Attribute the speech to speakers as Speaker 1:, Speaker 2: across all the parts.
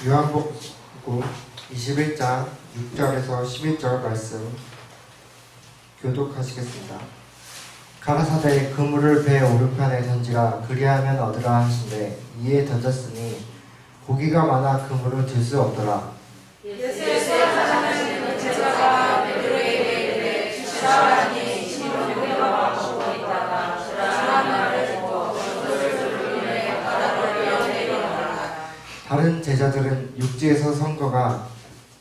Speaker 1: 요한복음 21장 6절에서 11절 말씀 교독하시겠습니다. 가라사대 그물을 배 오른편에 던지라 그리하면 얻으라 하신대 이에 던졌으니 고기가 많아 그물을 들 수 없더라.
Speaker 2: 예수께서 하나님은 제자가 베드로에게 이르되 주시라 하니 시몬이 우리가 보고 있다가 주라 말을 듣고 그들을 돌리매 바다로 내려가라.
Speaker 1: 다른 제자들은 육지에서 선거가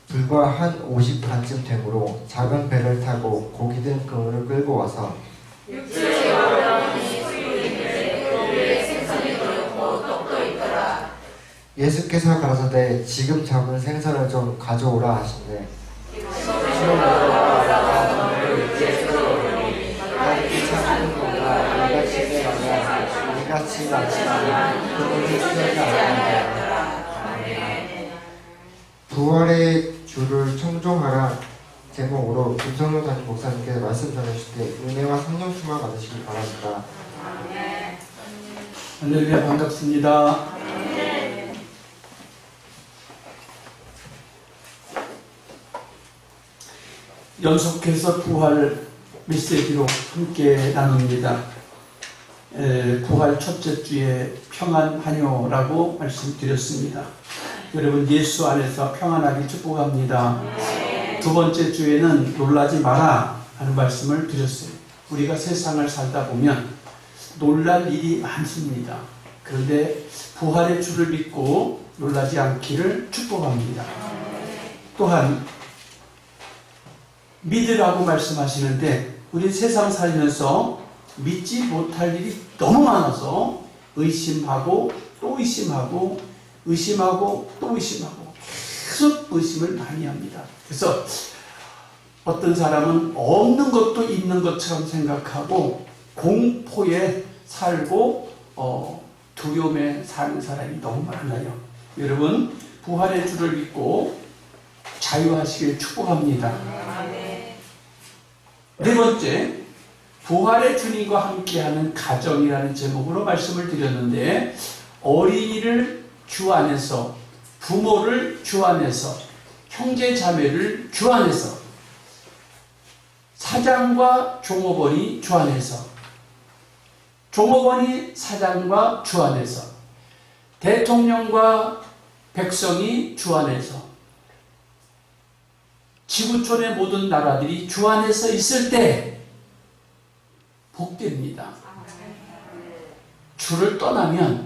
Speaker 1: 불과 한 50반쯤 되므로 작은 배를 타고 고기 든 그물을 끌고 와서
Speaker 2: 육지에 올라오니 소리 있는데 그 위에 생선이 들었고 떡도 있더라.
Speaker 1: 예수께서 가라사대 지금 잡은 생선을 좀 가져오라 하신대 이같이 마치면 그물을 수여지 않는다. 부활의 주를 청종하라 제목으로 김성효 담임 목사님께서 말씀 전해주실 때 은혜와 성령 충만 받으시기 바랍니다.
Speaker 3: 할렐루야, 반갑습니다. 연속해서 부활 메시지로 함께 나눕니다. 부활 첫째 주에 평안 환요라고 말씀드렸습니다. 여러분 예수 안에서 평안하기 축복합니다. 두 번째 주에는 놀라지 마라 하는 말씀을 드렸어요. 우리가 세상을 살다 보면 놀랄 일이 많습니다. 그런데 부활의 주를 믿고 놀라지 않기를 축복합니다. 또한 믿으라고 말씀하시는데 우리 세상 살면서 믿지 못할 일이 너무 많아서 의심하고 또 의심하고 의심하고 또 의심하고 계속 의심을 많이 합니다. 그래서 어떤 사람은 없는 것도 있는 것처럼 생각하고 공포에 살고 두려움에 사는 사람이 너무 많아요. 여러분 부활의 주를 믿고 자유하시길 축복합니다. 네 번째, 부활의 주님과 함께하는 가정이라는 제목으로 말씀을 드렸는데 어린이를 주 안에서, 부모를 주 안에서, 형제 자매를 주 안에서, 사장과 종업원이 주 안에서, 종업원이 사장과 주 안에서, 대통령과 백성이 주 안에서, 지구촌의 모든 나라들이 주 안에서 있을 때 복됩니다. 주를 떠나면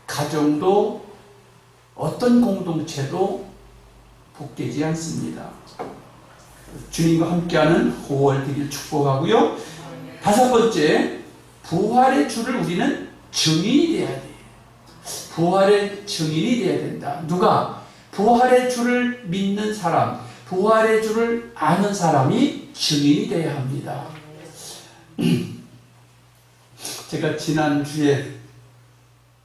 Speaker 3: 가정도 어떤 공동체도 복되지 않습니다. 주님과 함께하는 5월 되길 축복하고요. 다섯 번째, 부활의 주를 우리는 증인이 돼야 돼요. 부활의 증인이 돼야 된다. 누가? 부활의 주를 믿는 사람, 부활의 주를 아는 사람이 증인이 돼야 합니다. 제가 지난주에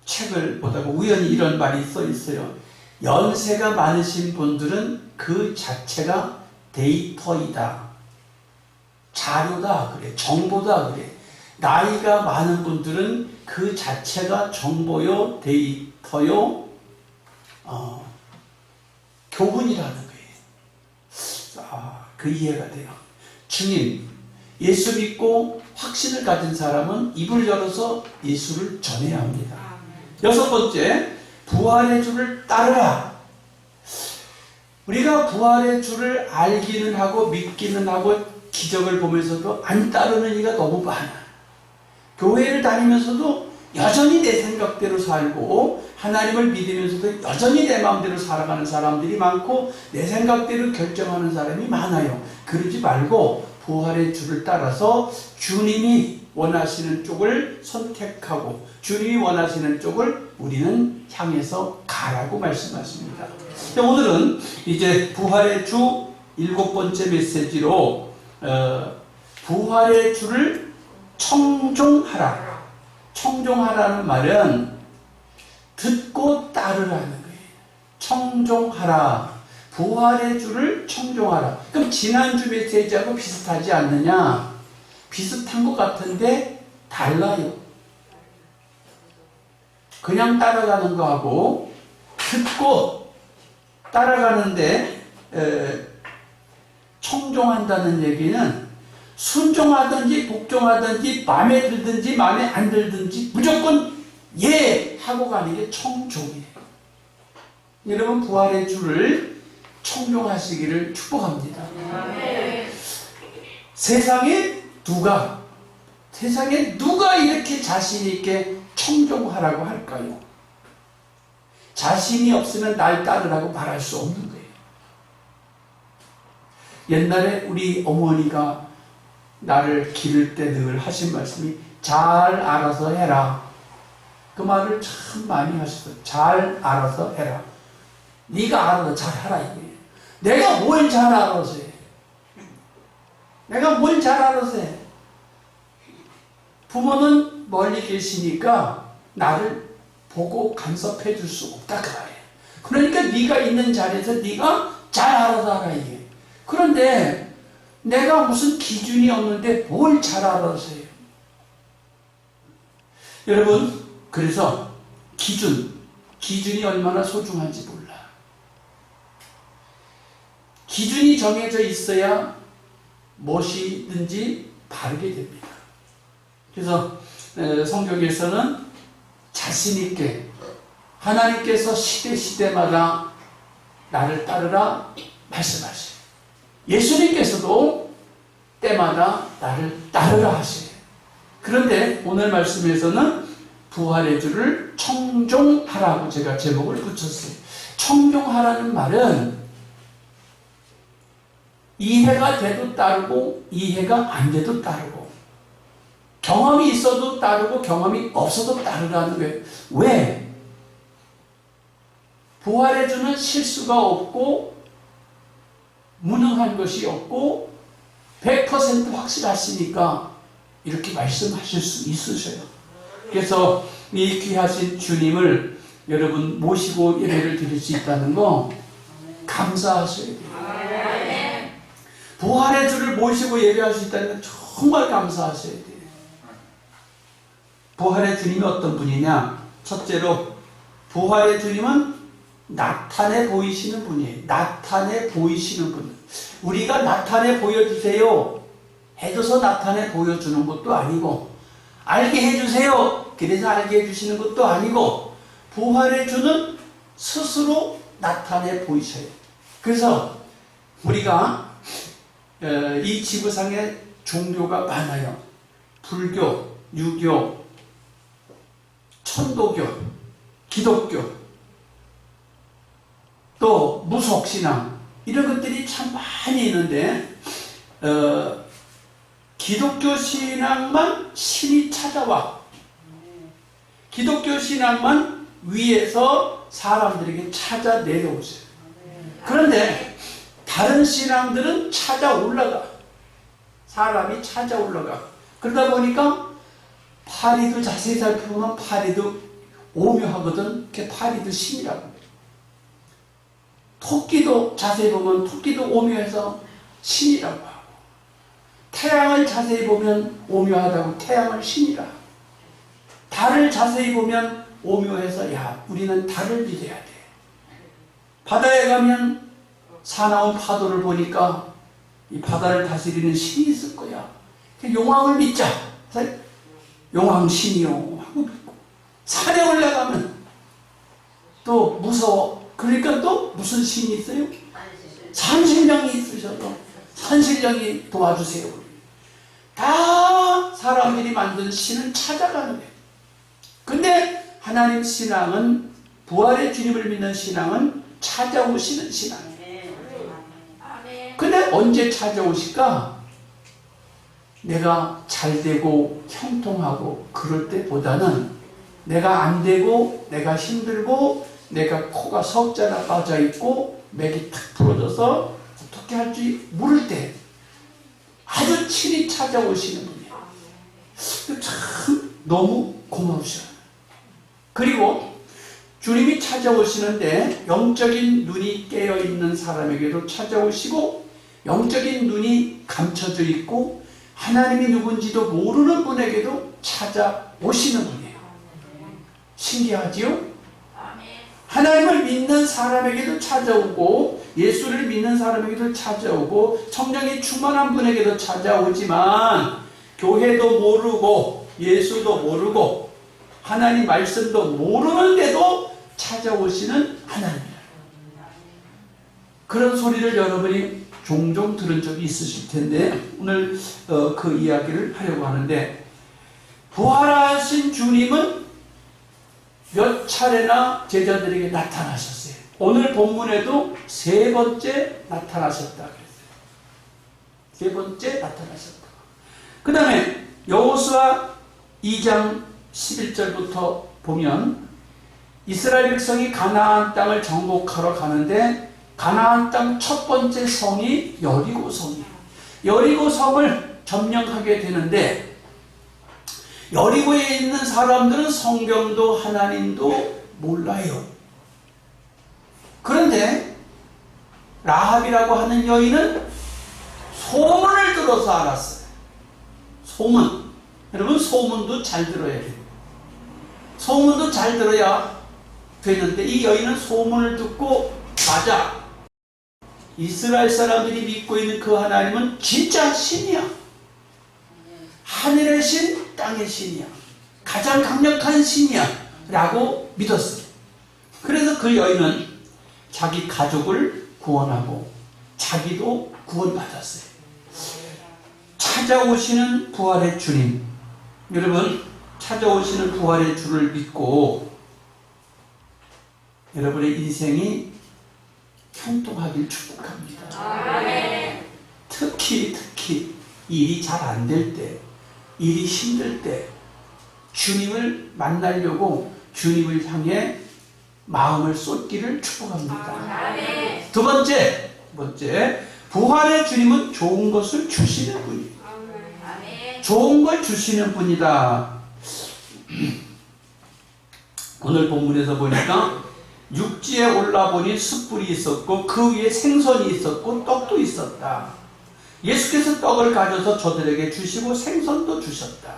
Speaker 3: 책을 보다가 우연히 이런 말이 써 있어요. 연세가 많으신 분들은 그 자체가 데이터이다. 자료다 그래. 정보다 그래. 나이가 많은 분들은 그 자체가 정보요, 데이터요, 교훈이라는 거예요. 그 이해가 돼요. 증인, 예수 믿고 확신을 가진 사람은 입을 열어서 예수를 전해야 합니다. 여섯 번째, 부활의 주를 따르라. 우리가 부활의 주를 알기는 하고 믿기는 하고 기적을 보면서도 안 따르는 이가 너무 많아. 교회를 다니면서도 여전히 내 생각대로 살고 하나님을 믿으면서도 여전히 내 마음대로 살아가는 사람들이 많고 내 생각대로 결정하는 사람이 많아요. 그러지 말고 부활의 주를 따라서 주님이 원하시는 쪽을 선택하고 주님이 원하시는 쪽을 우리는 향해서 가라고 말씀하십니다. 오늘은 이제 부활의 주 7번째 메시지로 부활의 주를 청종하라. 청종하라는 말은 듣고 따르라는 거예요. 청종하라. 부활의 주를 청종하라. 그럼 지난주 메시지하고 비슷하지 않느냐? 비슷한 것 같은데 달라요. 그냥 따라가는 거하고 듣고 따라가는데 청종한다는 얘기는 순종하든지 복종하든지 마음에 들든지 마음에 안 들든지 무조건 예 하고 가는 게 청종이에요. 여러분 부활의 주를 청종하시기를 축복합니다. 세상에 누가 이렇게 자신 있게 청종하라고 할까요? 자신이 없으면 날 따르라고 말할 수 없는 거예요. 옛날에 우리 어머니가 나를 기를 때 늘 하신 말씀이 잘 알아서 해라. 그 말을 참 많이 하셨어요. 잘 알아서 해라. 네가 알아서 잘하라 이거예요. 내가 뭘 잘 알아서 해. 내가 뭘 잘 알아서 해. 부모는 멀리 계시니까 나를 보고 간섭해 줄 수 없다 그 말이에요. 그러니까 네가 있는 자리에서 네가 잘 알아서 하라 이게. 그런데 내가 무슨 기준이 없는데 뭘 잘 알아서 해요. 여러분 그래서 기준이 얼마나 소중한지 몰라. 기준이 정해져 있어야 무엇이든지 바르게 됩니다. 그래서 성경에서는 자신 있게 하나님께서 시대마다 나를 따르라 말씀하세요. 예수님께서도 때마다 나를 따르라 하세요. 그런데 오늘 말씀에서는 부활의 주를 청종하라고 제가 제목을 붙였어요. 청종하라는 말은 이해가 돼도 따르고 이해가 안 돼도 따르고 경험이 있어도 따르고 경험이 없어도 따르라는 거예요. 왜? 부활의 주는 실수가 없고 무능한 것이 없고 100% 확실하시니까 이렇게 말씀하실 수 있으셔요. 그래서 이 귀하신 주님을 여러분 모시고 예배를 드릴 수 있다는 거 감사하셔야 돼요. 부활의 주를 모시고 예배할 수 있다는 건 정말 감사하셔야 돼요. 부활의 주님이 어떤 분이냐? 첫째로 부활의 주님은 나타내 보이시는 분이에요. 나타내 보이시는 분. 우리가 나타내 보여주세요 해줘서 나타내 보여주는 것도 아니고 알게 해주세요 그래서 알게 해주시는 것도 아니고 부활의 주는 스스로 나타내 보이셔요. 그래서 우리가 이 지구상에 종교가 많아요. 불교, 유교, 천도교, 기독교, 또 무속신앙 이런 것들이 참 많이 있는데 기독교 신앙만 신이 찾아와. 기독교 신앙만 위에서 사람들에게 찾아 내려오세요. 그런데 다른 신앙들은 찾아 올라가. 사람이 찾아 올라가. 그러다 보니까 파리도 자세히 살펴보면 파리도 오묘하거든. 그게 파리도 신이라고. 토끼도 자세히 보면 토끼도 오묘해서 신이라고 하고 태양을 자세히 보면 오묘하다고 태양을 신이라. 달을 자세히 보면 오묘해서 야 우리는 달을 믿어야 돼. 바다에 가면 사나운 파도를 보니까 이 바다를 다스리는 신이 있을 거야. 용왕을 믿자. 용왕 신이요 하고 믿고 산에 올라가면 또 무서워. 그러니까 또 무슨 신이 있어요? 산신령이 있으셔서 산신령이 도와주세요. 다 사람들이 만든 신을 찾아가는 거예요. 근데 하나님 신앙은 부활의 주님을 믿는 신앙은 찾아오시는 신앙이에요. 근데 언제 찾아오실까? 내가 잘되고 형통하고 그럴 때보다는 내가 안되고 내가 힘들고 내가 코가 석자나 빠져있고 맥이 탁 부러져서 어떻게 할지 모를 때 아주 친히 찾아오시는 분이에요. 참 너무 고마우셔요. 그리고 주님이 찾아오시는데 영적인 눈이 깨어있는 사람에게도 찾아오시고 영적인 눈이 감춰져 있고 하나님이 누군지도 모르는 분에게도 찾아오시는 분이에요. 신기하지요? 하나님을 믿는 사람에게도 찾아오고 예수를 믿는 사람에게도 찾아오고 성령이 충만한 분에게도 찾아오지만 교회도 모르고 예수도 모르고 하나님 말씀도 모르는데도 찾아오시는 하나님이다. 그런 소리를 여러분이 종종 들은 적이 있으실 텐데 오늘 그 이야기를 하려고 하는데, 부활하신 주님은 몇 차례나 제자들에게 나타나셨어요. 오늘 본문에도 세 번째 나타나셨다 그랬어요. 세 번째 나타나셨다. 그 다음에 여호수아 2장 11절부터 보면 이스라엘 백성이 가나안 땅을 정복하러 가는데 가나안 땅 첫 번째 성이 여리고 성이에요. 여리고 성을 점령하게 되는데 여리고에 있는 사람들은 성경도 하나님도 몰라요. 그런데 라합이라고 하는 여인은 소문을 들어서 알았어요. 소문. 여러분, 소문도 잘 들어야 돼요. 소문도 잘 들어야 되는데 이 여인은 소문을 듣고, 맞아, 이스라엘 사람들이 믿고 있는 그 하나님은 진짜 신이야. 하늘의 신, 땅의 신이야. 가장 강력한 신이야 라고 믿었어요. 그래서 그 여인은 자기 가족을 구원하고 자기도 구원받았어요. 찾아오시는 부활의 주님, 여러분, 찾아오시는 부활의 주를 믿고 여러분의 인생이 형통하길 축복합니다.
Speaker 2: 아멘.
Speaker 3: 특히 일이 잘 안 될 때, 일이 힘들 때 주님을 만나려고 주님을 향해 마음을 쏟기를 축복합니다.
Speaker 2: 아멘.
Speaker 3: 두 번째, 부활의 주님은 좋은 것을 주시는 분이에요.
Speaker 2: 아멘.
Speaker 3: 좋은 걸 주시는 분이다. 오늘 본문에서 보니까 육지에 올라보니 숯불이 있었고 그 위에 생선이 있었고 떡도 있었다. 예수께서 떡을 가져서 저들에게 주시고 생선도 주셨다.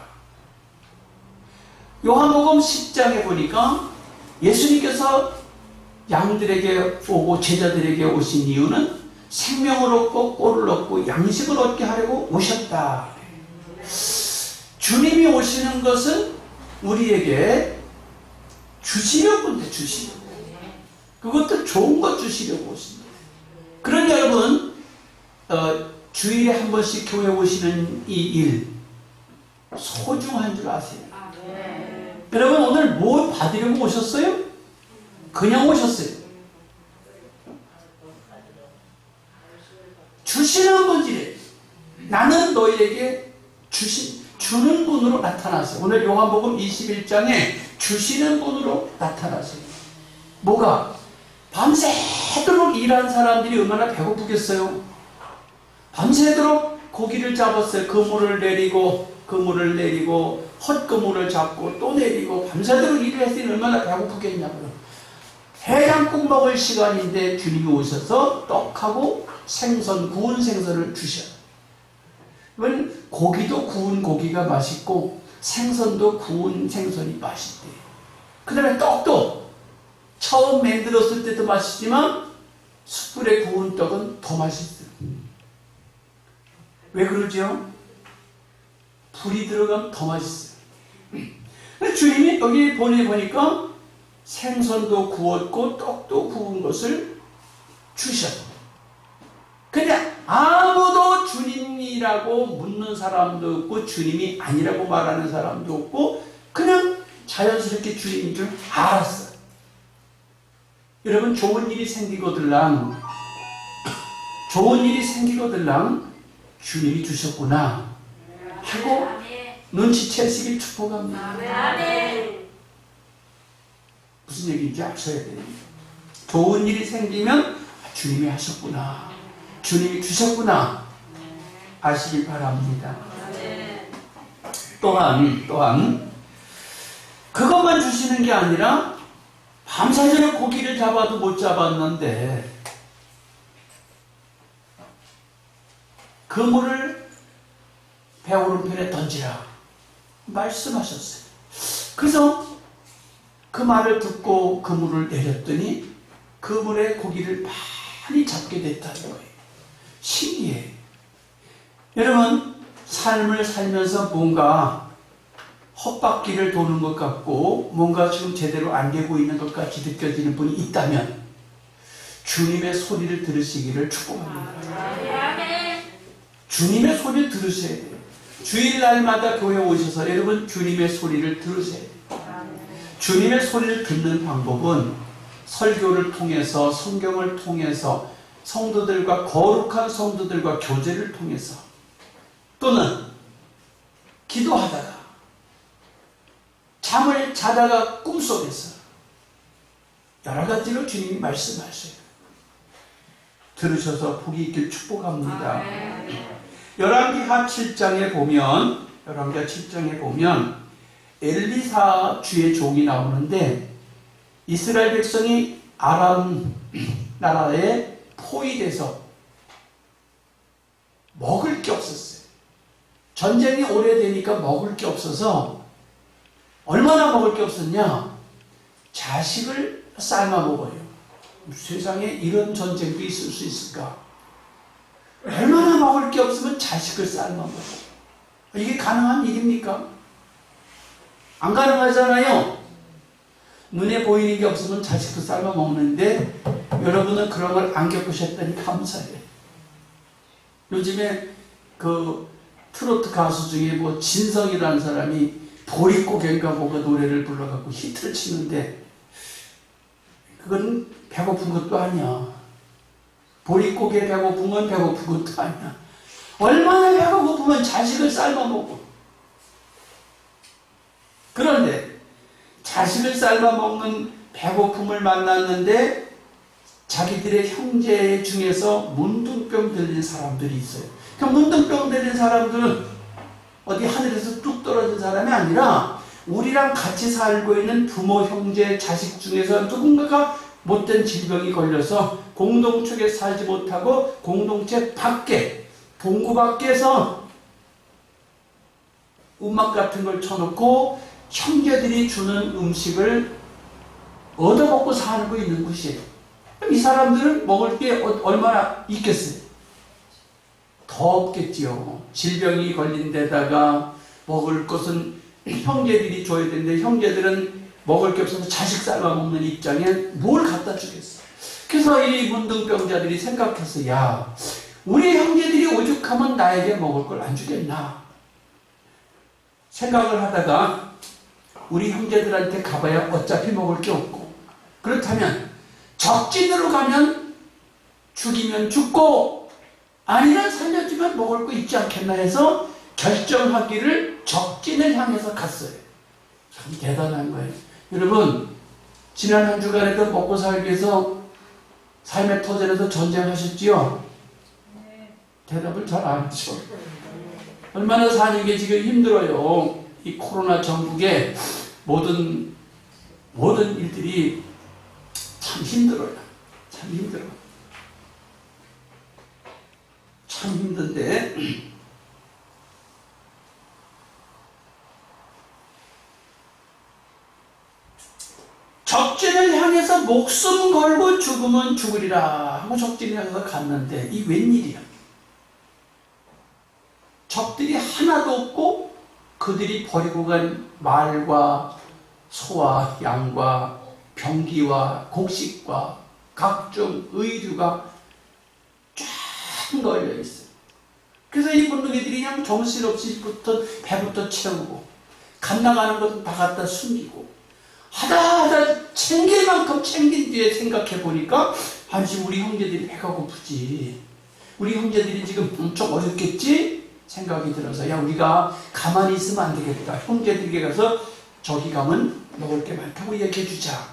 Speaker 3: 요한복음 10장에 보니까 예수님께서 양들에게 오고 제자들에게 오신 이유는 생명을 얻고 꼴을 얻고 양식을 얻게 하려고 오셨다. 주님이 오시는 것은 우리에게 주시려고 온대, 주시려고. 그것도 좋은 것 주시려고 오신다. 그러니 여러분, 주일에 한 번씩 교회 오시는 이 일 소중한 줄 아세요? 여러분, 오늘 뭐 받으려고 오셨어요? 그냥 오셨어요. 주시는 분이래. 나는 너희에게 주는 분으로 나타나세요. 오늘 요한복음 21장에 주시는 분으로 나타나세요. 뭐가? 밤새도록 일한 사람들이 얼마나 배고프겠어요? 밤새도록 고기를 잡았어요. 그물을 내리고 헛그물을 잡고 또 내리고 밤새도록 일을 했으니 얼마나 배고프겠냐고요. 해장국 먹을 시간인데 주님이 오셔서 떡하고 생선, 구운 생선을 주셔요. 고기도 구운 고기가 맛있고 생선도 구운 생선이 맛있대요. 그 다음에 떡도 처음 만들었을 때도 맛있지만 숯불에 구운 떡은 더 맛있어요. 왜 그러죠? 불이 들어가면 더 맛있어요. 주님이 여기 보니까 생선도 구웠고 떡도 구운 것을 주셨어요. 근데 아무도 주님이라고 묻는 사람도 없고 주님이 아니라고 말하는 사람도 없고 그냥 자연스럽게 주님인 줄 알았어요. 여러분, 좋은 일이 생기거들랑 주님이 주셨구나 하고 눈치채시길 축복합니다. 무슨 얘기인지 아셔야 돼요. 좋은 일이 생기면 주님이 하셨구나, 주님이 주셨구나 아시길 바랍니다. 또한 그것만 주시는 게 아니라 밤새도록 고기를 잡아도 못 잡았는데 그물을 배 오른편에 던지라 말씀하셨어요. 그래서 그 말을 듣고 그물을 내렸더니 그물에 고기를 많이 잡게 됐다는 거예요. 신기해. 여러분, 삶을 살면서 뭔가 헛바퀴를 도는 것 같고 뭔가 지금 제대로 안 되고 있는 것 같이 느껴지는 분이 있다면 주님의 소리를 들으시기를 축복합니다. 주님의 소리를 들으셔야 돼요. 주일날마다 교회 오셔서 여러분 주님의 소리를 들으셔야 돼요. 주님의 소리를 듣는 방법은 설교를 통해서, 성경을 통해서, 성도들과 거룩한 성도들과 교제를 통해서, 또는 기도하다가, 잠을 자다가 꿈속에서 여러 가지로 주님이 말씀하셔요. 들으셔서 복이 있길 축복합니다. 열왕기하 7장에 보면 엘리사 주의 종이 나오는데 이스라엘 백성이 아람 나라에 포위돼서 먹을 게 없었어요. 전쟁이 오래되니까 먹을 게 없어서 얼마나 먹을 게 없었냐? 자식을 삶아 먹어요. 세상에 이런 전쟁도 있을 수 있을까? 얼마나 먹을 게 없으면 자식을 삶아 먹어. 이게 가능한 일입니까? 안 가능하잖아요. 눈에 보이는 게 없으면 자식도 삶아 먹는데 여러분은 그런 걸 안 겪으셨다니 감사해요. 요즘에 그 트로트 가수 중에 뭐 진성이라는 사람이 보릿고개인가 뭐가 노래를 불러갖고 히트를 치는데 그건 배고픈 것도 아니야. 보릿고개 배고픈 건 배고픈 것도 아니야. 얼마나 배가 고프면 자식을 삶아 먹어. 그런데 자식을 삶아 먹는 배고픔을 만났는데 자기들의 형제 중에서 문둥병 들린 사람들이 있어요. 그 문둥병 들린 사람들은 어디 하늘에서 뚝 떨어진 사람이 아니라 우리랑 같이 살고 있는 부모, 형제, 자식 중에서 누군가가 못된 질병이 걸려서 공동체에 살지 못하고 공동체 밖에, 동구 밖에서 음악 같은 걸 쳐놓고 형제들이 주는 음식을 얻어먹고 살고 있는 곳이에요. 이 사람들은 먹을 게 얼마나 있겠어요? 더 없겠지요. 질병이 걸린 데다가 먹을 것은 형제들이 줘야 되는데 형제들은 먹을 게 없어서 자식 삶아 먹는 입장에 뭘 갖다 주겠어. 그래서 이 문둥병자들이 생각했어. 야, 우리 형제들이 오죽하면 나에게 먹을 걸 안 주겠나 생각을 하다가 우리 형제들한테 가봐야 어차피 먹을 게 없고 그렇다면 적진으로 가면 죽이면 죽고 아니면 살려주면 먹을 거 있지 않겠나 해서 결정하기를 적진을 향해서 갔어요. 참 대단한 거예요. 여러분, 지난 한 주간에도 먹고 살기 위해서 삶의 터전에서 전쟁하셨지요? 대답을 잘 안 하죠. 얼마나 사는 게 지금 힘들어요. 이 코로나 전국에 모든 일들이 참 힘들어요. 참 힘들어. 참 힘든데 적진을 향해서 목숨 걸고 죽으면 죽으리라 하고 적진을 향해서 갔는데 이 웬일이야? 적들이 하나도 없고 그들이 버리고 간 말과 소와 양과 병기와 곡식과 각종 의류가 쫙 걸려 있어요. 그래서 이 문둥이들이 그냥 정신없이 배부터 채우고 갓 나가는 것은 다 갖다 숨기고 하다 챙길 만큼 챙긴 뒤에 생각해 보니까 아니 우리 형제들이 배가 고프지, 우리 형제들이 지금 엄청 어렵겠지 생각이 들어서 야 우리가 가만히 있으면 안 되겠다. 형제들에게 가서 저기 가면 먹을 게 많다고 얘기해 주자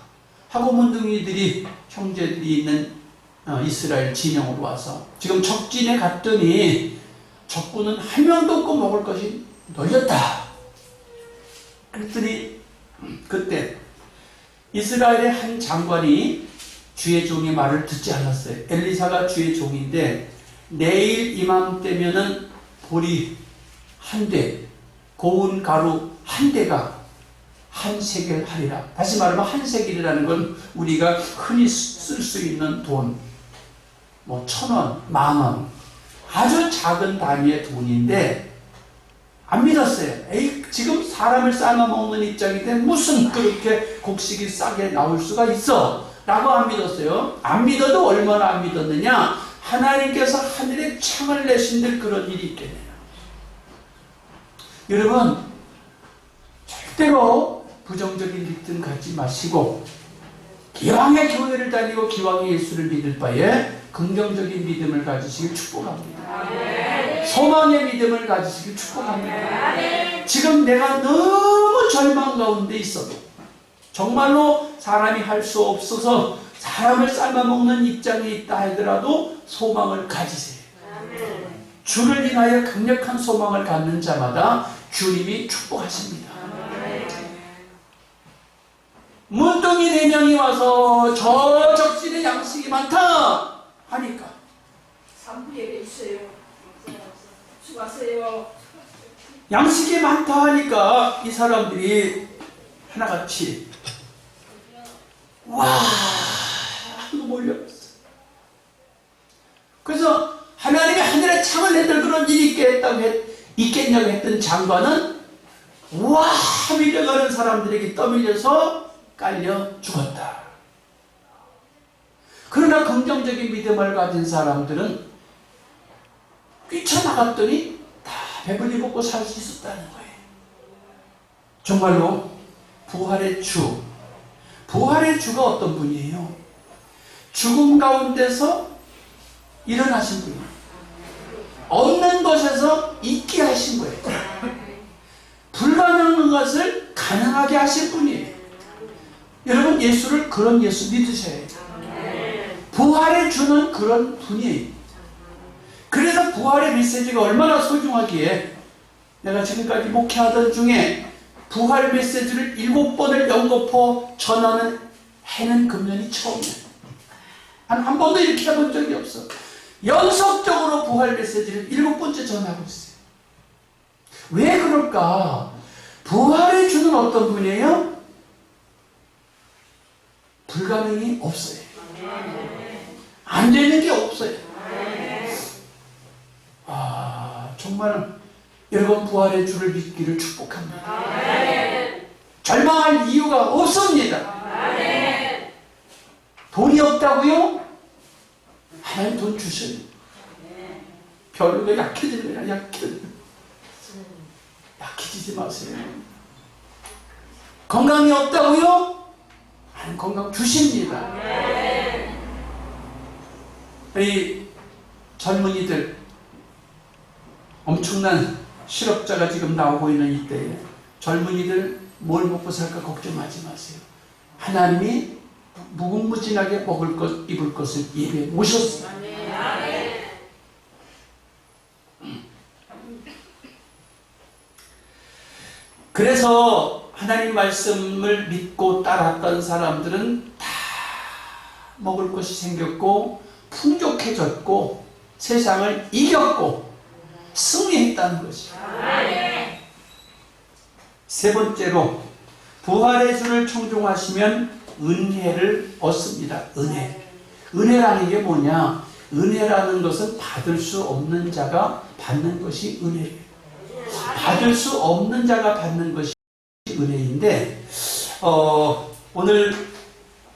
Speaker 3: 하고 문둥이들이 형제들이 있는 이스라엘 진영으로 와서 지금 적진에 갔더니 적군은 한 명도 없고 먹을 것이 널렸다. 그랬더니 그때 이스라엘의 한 장관이 주의 종의 말을 듣지 않았어요. 엘리사가 주의 종인데 내일 이맘때면은 보리 한 대, 고운 가루 한 대가 한 세겔 하리라. 다시 말하면 한 세겔이라는 건 우리가 흔히 쓸 수 있는 돈, 뭐 1,000원, 10,000원, 아주 작은 단위의 돈인데 안 믿었어요. 에이, 지금 사람을 삶아먹는 입장인데 무슨 그렇게 곡식이 싸게 나올 수가 있어? 라고 안 믿었어요. 안 믿어도 얼마나 안 믿었느냐? 하나님께서 하늘에 창을 내신들 그런 일이 있겠네요. 여러분, 절대로 부정적인 믿음 갖지 마시고 기왕의 교회를 다니고 기왕의 예수를 믿을 바에 긍정적인 믿음을 가지시길 축복합니다. 소망의 믿음을 가지시길 축복합니다. 지금 내가 너무 절망 가운데 있어도 정말로 사람이 할 수 없어서 사람을 삶아먹는 입장에 있다 하더라도 소망을 가지세요. 주를 인하여 강력한 소망을 갖는 자마다 주님이 축복하십니다. 문둥이 4명이 와서 저 적신에 양식이 많다 하니까
Speaker 2: 산부에게 있어요. 수고하세요.
Speaker 3: 양식이 많다 하니까 이 사람들이 하나같이 와 하고 몰려왔어. 그래서 하나님이 하늘에 창을 내들 그런 일이 있겠냐고 했던 장관은 와 밀려가는 사람들에게 떠밀려서 깔려 죽었다. 그러나 긍정적인 믿음을 가진 사람들은 뛰쳐나갔더니 다 배불리 먹고 살 수 있었다는 거예요. 정말로 부활의 주가 어떤 분이에요? 죽음 가운데서 일어나신 분이에요. 없는 것에서 있게 하신 거예요. 불가능한 것을 가능하게 하신 분이에요. 여러분, 예수를 그런 예수 믿으셔야 해요. 부활의 주는 그런 분이에요. 그래서 부활의 메시지가 얼마나 소중하기에 내가 지금까지 목회하던 중에 부활 메시지를 7번을 연거푸 전하는 해는 금년이 처음이에요. 한 번도 이렇게 해본 적이 없어. 연속적으로 부활 메시지를 7번째 전하고 있어요. 왜 그럴까? 부활의 주는 어떤 분이에요? 불가능이 없어요. 안 되는 게 없어요. 정말 여러분 부활의 주를 믿기를 축복합니다. 절망할 이유가 없습니다. 돈이 없다고요? 하나님 돈 주셔요. 별로 약해지는 거야. 약해지지 마세요. 건강이 없다고요? 하나님 건강 주십니다. 이 젊은이들 엄청난 실업자가 지금 나오고 있는 이때에 젊은이들 뭘 먹고 살까 걱정하지 마세요. 하나님이 무궁무진하게 먹을 것, 입을 것을 예배해 오셨어요. 그래서 하나님 말씀을 믿고 따랐던 사람들은 다 먹을 것이 생겼고 풍족해졌고 세상을 이겼고 승리했다는 것이죠. 세 번째로 부활의 주를 청종하시면 은혜를 얻습니다. 은혜라는 게 뭐냐? 은혜라는 것은 받을 수 없는 자가 받는 것이 은혜예요. 받을 수 없는 자가 받는 것이 은혜인데 오늘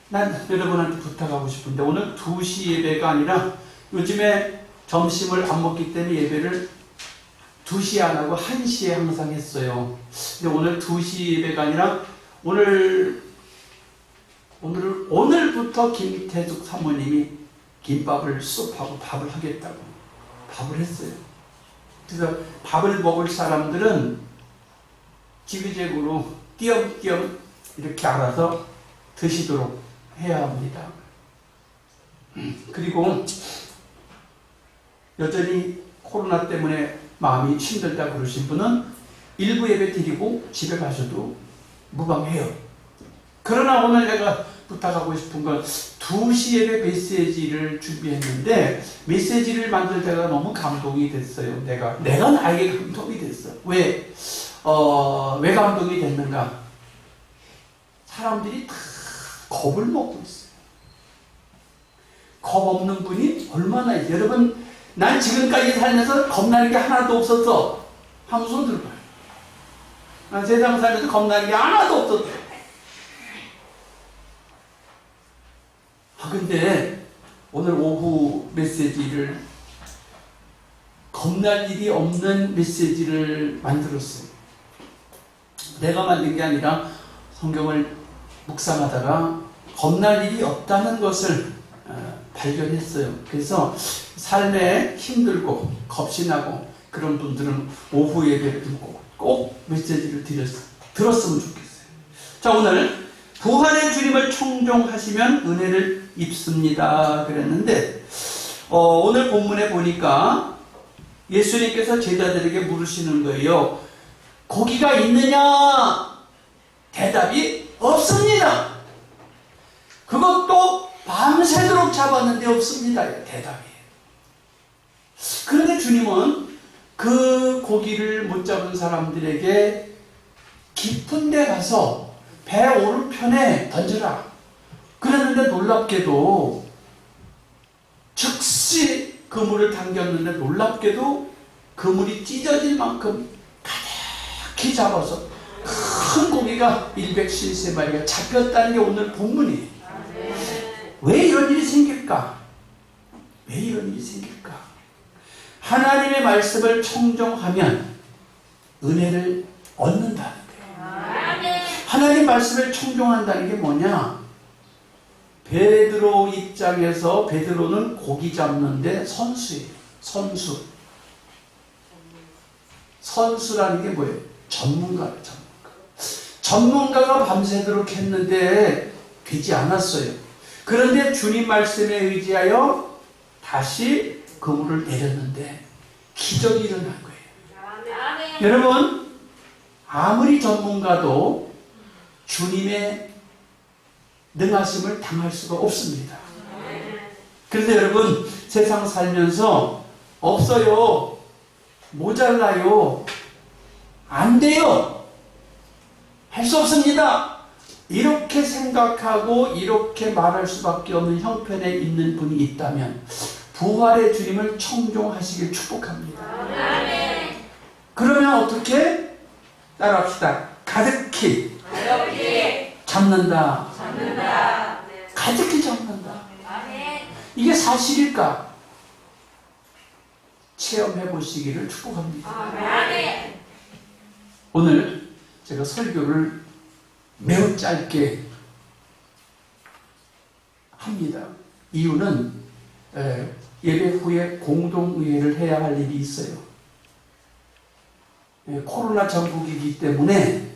Speaker 3: 난 여러분한테 부탁하고 싶은데 오늘 2시 예배가 아니라 요즘에 점심을 안 먹기 때문에 예배를 2시에 안 하고 1시에 항상 했어요. 근데 오늘 2시 예배가 아니라 오늘부터 김태숙 사모님이 김밥을 수업하고 밥을 하겠다고 밥을 했어요. 그래서 밥을 먹을 사람들은 지그재그로 띄엄띄엄 이렇게 알아서 드시도록 해야 합니다. 그리고 여전히 코로나 때문에 마음이 힘들다 그러신 분은 일부 예배 드리고 집에 가셔도 무방해요. 그러나 오늘 내가 부탁하고 싶은 건 2시 예배 메시지를 준비했는데 메시지를 만들 때가 너무 감동이 됐어요. 내가 나에게 감동이 됐어. 왜 감동이 됐는가? 사람들이 다 겁을 먹고 있어요. 겁 없는 분이 얼마나 있어요. 여러분, 난 지금까지 살면서 겁나는 게 하나도 없었어 하면 손 들어봐요. 난 세상 살면서 겁나는 게 하나도 없었어. 근데 오늘 오후 메시지를 겁날 일이 없는 메시지를 만들었어요. 내가 만든 게 아니라 성경을 묵상하다가 겁날 일이 없다는 것을 발견했어요. 그래서 삶에 힘들고 겁이 나고 그런 분들은 오후 예배를 듣고 꼭 메시지를 들었으면 좋겠어요. 자, 오늘 부활의 주님을 청종하시면 은혜를 입습니다 그랬는데 오늘 본문에 보니까 예수님께서 제자들에게 물으시는 거예요. 고기가 있느냐? 대답이 없습니다. 그것도 밤새도록 잡았는데 없습니다. 대답이. 그런데 주님은 그 고기를 못 잡은 사람들에게 깊은 데 가서 배 오른편에 던져라. 그랬는데 놀랍게도 즉시 그물을 당겼는데 놀랍게도 그물이 찢어질 만큼 가득히 잡아서 큰 고기가 153마리가 잡혔다는 게 오늘 본문이에요. 왜 이런 일이 생길까? 왜 이런 일이 생길까? 하나님의 말씀을 청종하면 은혜를 얻는다는 거예요. 하나님 말씀을 청종한다는 게 뭐냐? 베드로 입장에서 베드로는 고기 잡는데 선수예요. 선수. 선수라는 게 뭐예요? 전문가예요. 전문가가 밤새도록 했는데 되지 않았어요. 그런데 주님 말씀에 의지하여 다시 그물을 내렸는데 기적이 일어난 거예요. 여러분, 아무리 전문가도 주님의 능하심을 당할 수가 없습니다. 그런데 여러분, 세상 살면서 없어요, 모자라요, 안 돼요, 할 수 없습니다, 이렇게 생각하고 이렇게 말할 수밖에 없는 형편에 있는 분이 있다면 부활의 주님을 청종하시길 축복합니다. 그러면 어떻게? 따라합시다. 가득히 잡는다. 가득히 잡는다. 이게 사실일까? 체험해 보시기를 축복합니다. 오늘 제가 설교를 매우 짧게 합니다. 이유는 예배 후에 공동의회를 해야 할 일이 있어요. 코로나 전국이기 때문에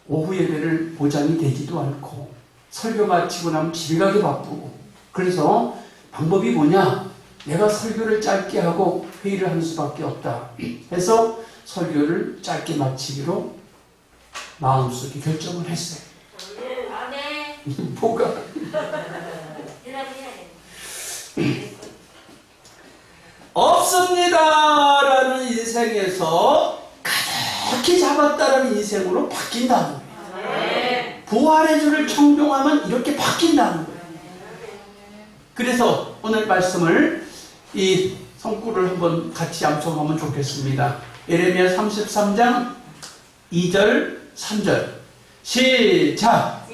Speaker 3: 오후 예배를 보장이 되지도 않고 설교 마치고 나면 집에 가기 바쁘고, 그래서 방법이 뭐냐? 내가 설교를 짧게 하고 회의를 하는 수밖에 없다 해서 설교를 짧게 마치기로 마음속에 결정을 했어요. 뭐가? 없습니다라는 인생에서 가득히 잡았다라는 인생으로 바뀐다는 거예요. 부활의 주를 청종하면 이렇게 바뀐다는 거예요. 그래서 오늘 말씀을 이 성구를 한번 같이 암송하면 좋겠습니다. 예레미야 33장 2절 3절 시작.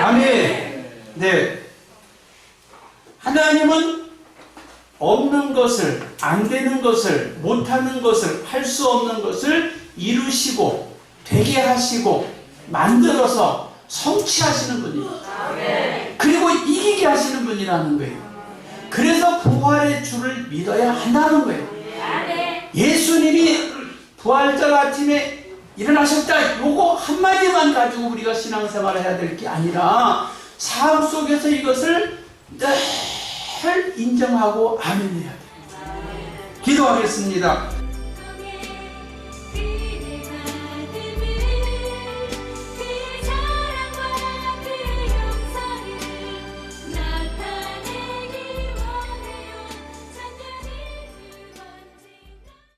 Speaker 3: 아멘. 네. 하나님은 없는 것을, 안 되는 것을, 못하는 것을, 할 수 없는 것을 이루시고 되게 하시고 만들어서 성취하시는 분이에요. 그리고 이기게 하시는 분이라는 거예요. 그래서 부활의 주를 믿어야 한다는 거예요. 예수님이 부활절 아침에 일어나셨다, 요거 한마디만 가지고 우리가 신앙생활을 해야 될 게 아니라 삶 속에서 이것을 늘 인정하고 아멘해야 됩니다. 기도하겠습니다.